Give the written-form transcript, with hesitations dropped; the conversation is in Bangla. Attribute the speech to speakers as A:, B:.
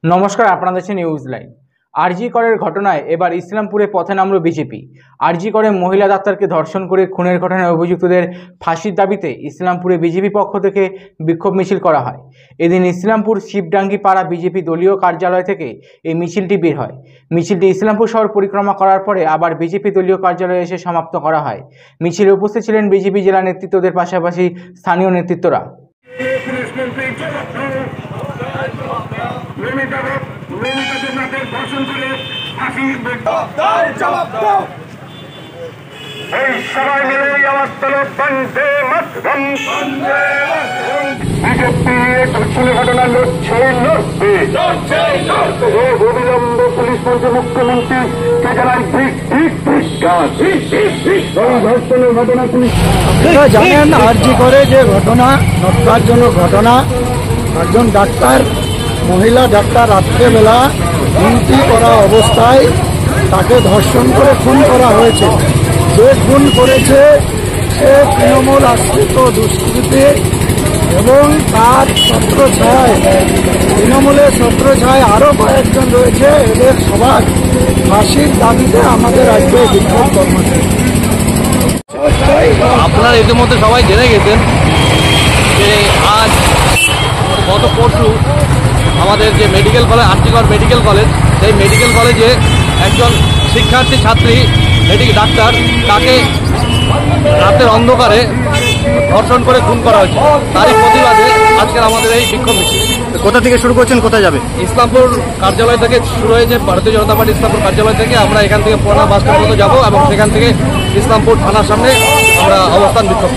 A: নমস্কার, আপনারা দেখছেন নিউজ লাইন। আরজি করের ঘটনায় এবার ইসলামপুরে পথে নামল বিজেপি। আরজি করে মহিলা ডাক্তারকে ধর্ষণ করে খুনের ঘটনায় অভিযুক্তদের ফাঁসির দাবিতে ইসলামপুরে বিজেপি পক্ষ থেকে বিক্ষোভ মিছিল করা হয়। এদিন ইসলামপুর শিবডাঙ্গি পাড়া বিজেপি দলীয় কার্যালয় থেকে এই মিছিলটি বের হয়। মিছিলটি ইসলামপুর শহর পরিক্রমা করার পরে আবার বিজেপি দলীয় কার্যালয়ে এসে সমাপ্ত করা হয়। মিছিলে উপস্থিত ছিলেন বিজেপি জেলা নেতৃত্বদের পাশাপাশি স্থানীয় নেতৃত্বরা।
B: সবাই মিলে আওয়াজ তোলো, বন্দে মাতরম। বিজেপি খুনের ঘটনা লড়ছে লড়বে। অবিলম্বে পুলিশ মন্ত্রী মুখ্যমন্ত্রীকে জানাই এই ধর্ষণের ঘটনা পুলিশ
C: জানেন। আরজি করে যে ঘটনা, নটকারজনক ঘটনা, একজন ডাক্তার, মহিলা ডাক্তার রাত্রেবেলা ডিউটি করা অবস্থায় তাকে ধর্ষণ করে খুন করা হয়েছে। যে খুন করেছে সে তৃণমূল আশ্রিত দুষ্কৃতী এবং তার ছত্রছায়ায়, তৃণমূলের ছত্রছায়ায় আরও কয়েকজন রয়েছে। এদের সবার ফাঁসির দাবিতে আমাদের আজকে বিক্ষোভ কর্মসূচি।
D: আপনারা ইতিমধ্যে সবাই জেনে গেছেন যে আজ গত পরশু আমাদের যে medical college, RG Kar medical college, সেই মেডিকেল কলেজে একজন শিক্ষার্থী ছাত্রী ডাক্তার, তাকে রাতের অন্ধকারে ধর্ষণ করে খুন করা হয়েছে। তারই প্রতিবাদে আজকের আমাদের এই বিক্ষোভ মিছিল।
C: কোথা থেকে শুরু করছেন, কোথায় যাবে?
D: ইসলামপুর কার্যালয় থেকে শুরু হয়েছে, ভারতীয় জনতা পার্টি ইসলামপুর কার্যালয় থেকে। আমরা এখান থেকে পুরানা বাস স্ট্যান্ড পর্যন্ত যাবো এবং সেখান থেকে ইসলামপুর থানার সামনে আমরা অবস্থান বিক্ষোভ।